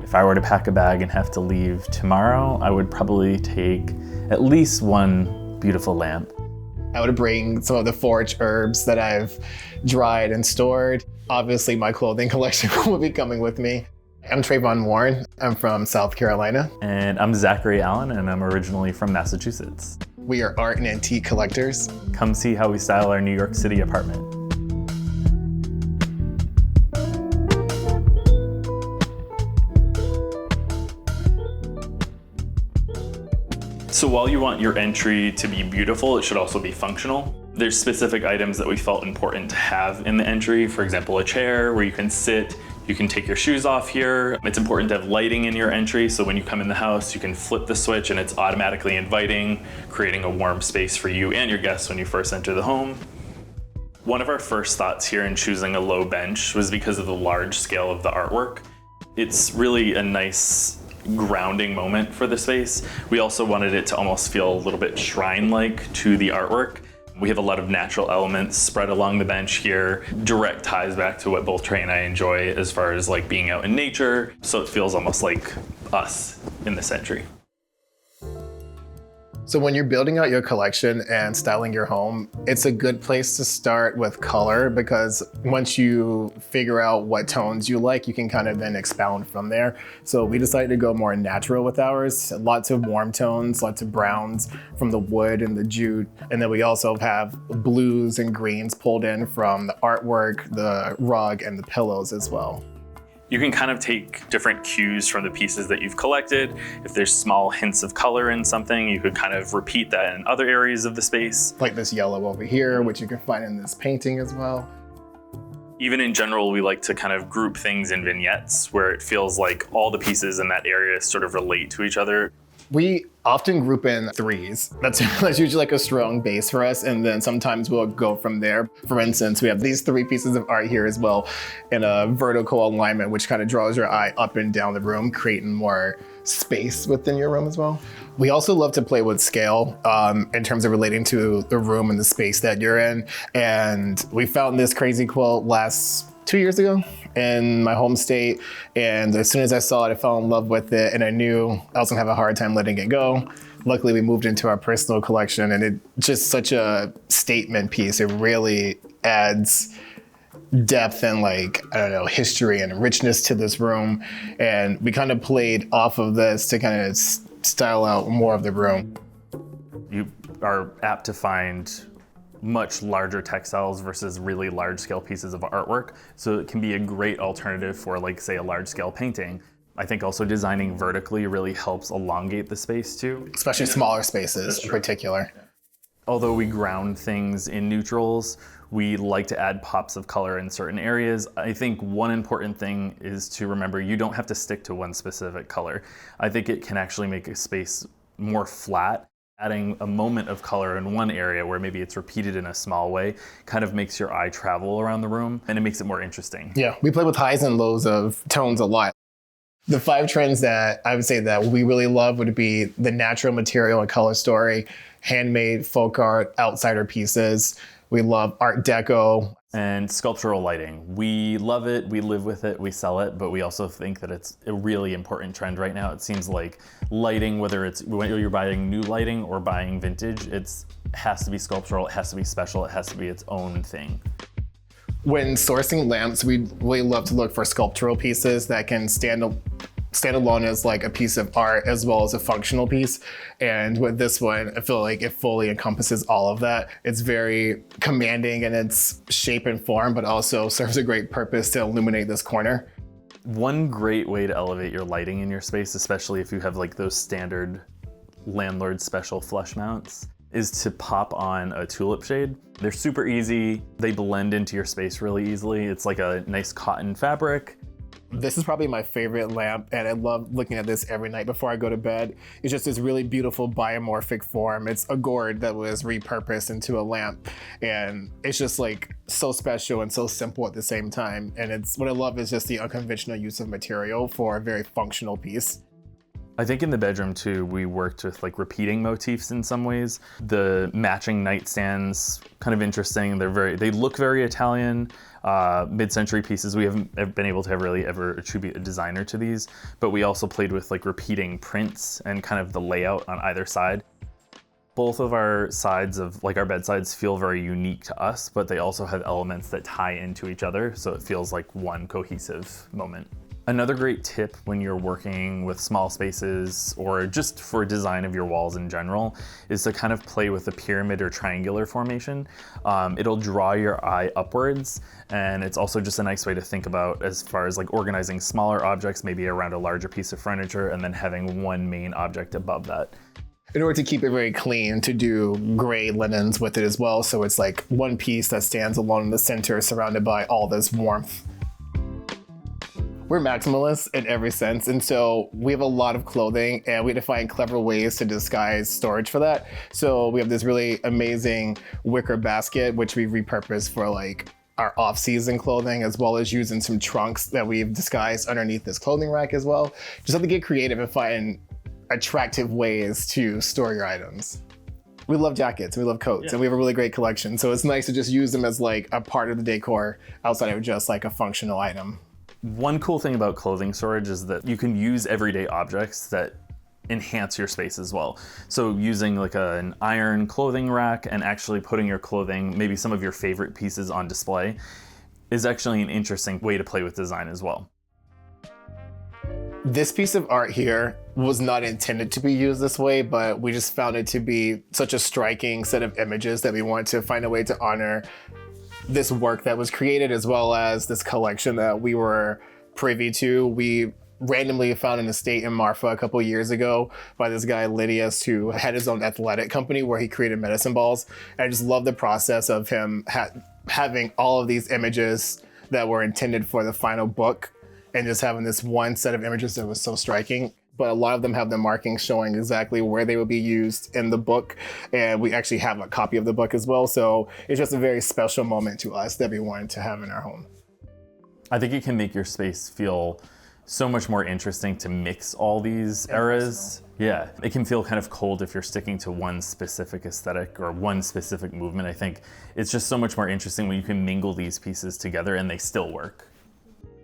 If I were to pack a bag and have to leave tomorrow, I would probably take at least one beautiful lamp. I would bring some of the forage herbs that I've dried and stored. Obviously, my clothing collection will be coming with me. I'm Trévon Warren. I'm from South Carolina. And I'm Zachary Allen, and I'm originally from Massachusetts. We are art and antique collectors. Come see how we style our New York City apartment. So while you want your entry to be beautiful, it should also be functional. There's specific items that we felt important to have in the entry. For example, a chair where you can sit, you can take your shoes off here. It's important to have lighting in your entry, so when you come in the house, you can flip the switch and it's automatically inviting, creating a warm space for you and your guests when you first enter the home. One of our first thoughts here in choosing a low bench was because of the large scale of the artwork. It's really a nice grounding moment for the space. We also wanted it to almost feel a little bit shrine-like to the artwork. We have a lot of natural elements spread along the bench here, direct ties back to what both Trey and I enjoy as far as like being out in nature, so it feels almost like us in this entry. So when you're building out your collection and styling your home, it's a good place to start with color, because once you figure out what tones you like, you can kind of then expound from there. So we decided to go more natural with ours. Lots of warm tones, lots of browns from the wood and the jute. And then we also have blues and greens pulled in from the artwork, the rug, and the pillows as well. You can kind of take different cues from the pieces that you've collected. If there's small hints of color in something, you could kind of repeat that in other areas of the space. Like this yellow over here, which you can find in this painting as well. Even in general, we like to kind of group things in vignettes where it feels like all the pieces in that area sort of relate to each other. We often group in threes. That's usually like a strong base for us, and then sometimes we'll go from there. For instance, we have these three pieces of art here as well in a vertical alignment, which kind of draws your eye up and down the room, creating more space within your room as well. We also love to play with scale in terms of relating to the room and the space that you're in. And we found this crazy quilt 2 years ago in my home state. And as soon as I saw it, I fell in love with it. And I knew I was gonna have a hard time letting it go. Luckily, we moved into our personal collection, and it's just such a statement piece. It really adds depth and history and richness to this room. And we kind of played off of this to kind of style out more of the room. You are apt to find much larger textiles versus really large scale pieces of artwork. So it can be a great alternative for, like, say, a large scale painting. I think also designing vertically really helps elongate the space too. Especially smaller spaces in particular. Although we ground things in neutrals, we like to add pops of color in certain areas. I think one important thing is to remember you don't have to stick to one specific color. I think it can actually make a space more flat. Adding a moment of color in one area where maybe it's repeated in a small way kind of makes your eye travel around the room, and it makes it more interesting. Yeah, we play with highs and lows of tones a lot. The 5 trends that I would say that we really love would be the natural material and color story, handmade folk art, outsider pieces. We love Art Deco. And sculptural lighting. We love it, we live with it, we sell it, but we also think that it's a really important trend right now. It seems like lighting, whether you're buying new lighting or buying vintage, it has to be sculptural, it has to be special, it has to be its own thing. When sourcing lamps, we really love to look for sculptural pieces that can stand alone as like a piece of art as well as a functional piece. And with this one, I feel like it fully encompasses all of that. It's very commanding in its shape and form, but also serves a great purpose to illuminate this corner. One great way to elevate your lighting in your space, especially if you have like those standard landlord special flush mounts, is to pop on a tulip shade. They're super easy. They blend into your space really easily. It's like a nice cotton fabric. This is probably my favorite lamp, and I love looking at this every night before I go to bed. It's just this really beautiful biomorphic form. It's a gourd that was repurposed into a lamp, and it's just like so special and so simple at the same time. And what I love is just the unconventional use of material for a very functional piece. I think in the bedroom too, we worked with like repeating motifs in some ways. The matching nightstands, kind of interesting. They look very Italian, mid-century pieces. We haven't been able to ever attribute a designer to these, but we also played with like repeating prints and kind of the layout on either side. Both of our sides of like our bedsides feel very unique to us, but they also have elements that tie into each other, so it feels like one cohesive moment. Another great tip when you're working with small spaces or just for design of your walls in general is to kind of play with a pyramid or triangular formation. It'll draw your eye upwards, and it's also just a nice way to think about as far as like organizing smaller objects, maybe around a larger piece of furniture, and then having one main object above that. In order to keep it very clean, to do gray linens with it as well, so it's like one piece that stands alone in the center surrounded by all this warmth. We're maximalists in every sense, and so we have a lot of clothing, and we had to find clever ways to disguise storage for that. So we have this really amazing wicker basket, which we repurposed for like our off-season clothing, as well as using some trunks that we've disguised underneath this clothing rack as well. Just have to get creative and find attractive ways to store your items. We love jackets, we love coats, and we have a really great collection. So it's nice to just use them as like a part of the decor outside of just like a functional item. One cool thing about clothing storage is that you can use everyday objects that enhance your space as well. So using like an iron clothing rack and actually putting your clothing, maybe some of your favorite pieces on display, is actually an interesting way to play with design as well. This piece of art here was not intended to be used this way, but we just found it to be such a striking set of images that we wanted to find a way to honor this work that was created, as well as this collection that we were privy to. We randomly found an estate in Marfa a couple years ago by this guy Lydius, who had his own athletic company where he created medicine balls. And I just love the process of him having all of these images that were intended for the final book, and just having this one set of images that was so striking. But a lot of them have the markings showing exactly where they will be used in the book. And we actually have a copy of the book as well. So it's just a very special moment to us that we wanted to have in our home. I think it can make your space feel so much more interesting to mix all these eras. Yeah, it can feel kind of cold if you're sticking to one specific aesthetic or one specific movement. I think it's just so much more interesting when you can mingle these pieces together and they still work.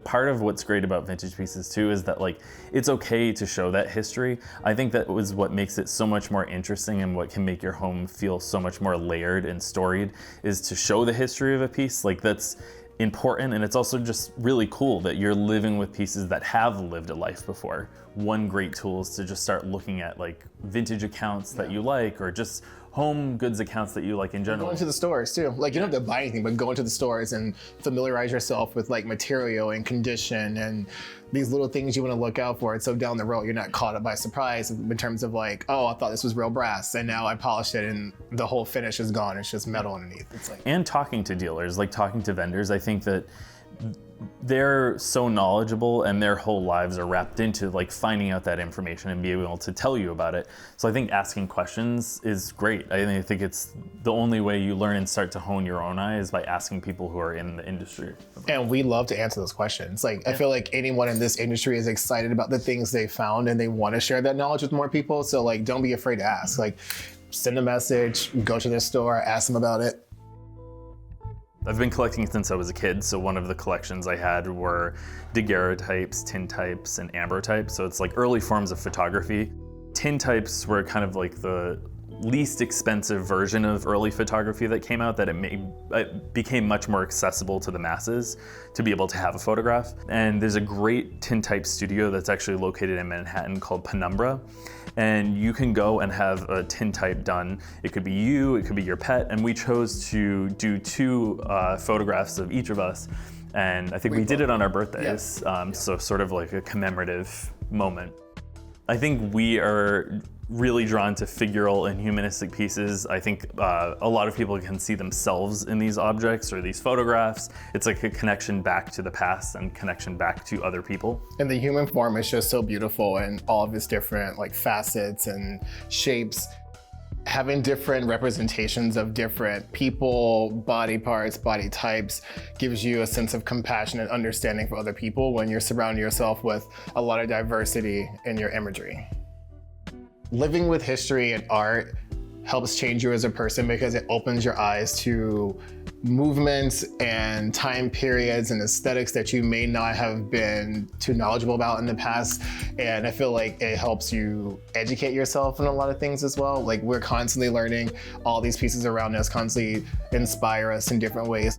Part of what's great about vintage pieces too is that like it's okay to show that history. I think that was what makes it so much more interesting, and what can make your home feel so much more layered and storied is to show the history of a piece. Like that's important, and it's also just really cool that you're living with pieces that have lived a life before. One great tool is to just start looking at like vintage accounts that you like, or just home goods accounts that you like in general. Going to the stores too. Like you don't have to buy anything, but go into the stores and familiarize yourself with like material and condition and these little things you want to look out for. And so down the road, you're not caught up by surprise in terms of like, oh, I thought this was real brass, and now I polished it and the whole finish is gone. It's just metal underneath. It's like, and talking to dealers, like talking to vendors, I think that they're so knowledgeable and their whole lives are wrapped into like finding out that information and being able to tell you about it. So I think asking questions is great. I think it's the only way you learn and start to hone your own eye is by asking people who are in the industry. And we love to answer those questions. Like, I feel like anyone in this industry is excited about the things they found and they want to share that knowledge with more people. So like, don't be afraid to ask. Like, send a message, go to their store, ask them about it. I've been collecting since I was a kid, so one of the collections I had were daguerreotypes, tintypes, and ambrotypes. So it's like early forms of photography. Tintypes were kind of like the least expensive version of early photography that came out, that it became much more accessible to the masses to be able to have a photograph. And there's a great tintype studio that's actually located in Manhattan called Penumbra. And you can go and have a tintype done. It could be you, it could be your pet, and we chose to do 2 photographs of each of us. And I think we did it on our birthdays, so sort of like a commemorative moment. I think we are really drawn to figural and humanistic pieces. I think a lot of people can see themselves in these objects or these photographs. It's like a connection back to the past and connection back to other people. And the human form is just so beautiful, and all of its different like facets and shapes. Having different representations of different people, body parts, body types gives you a sense of compassion and understanding for other people when you're surrounding yourself with a lot of diversity in your imagery. living with history and art helps change you as a person because it opens your eyes to movements and time periods and aesthetics that you may not have been too knowledgeable about in the past. And I feel like it helps you educate yourself in a lot of things as well. Like we're constantly learning, all these pieces around us constantly inspire us in different ways.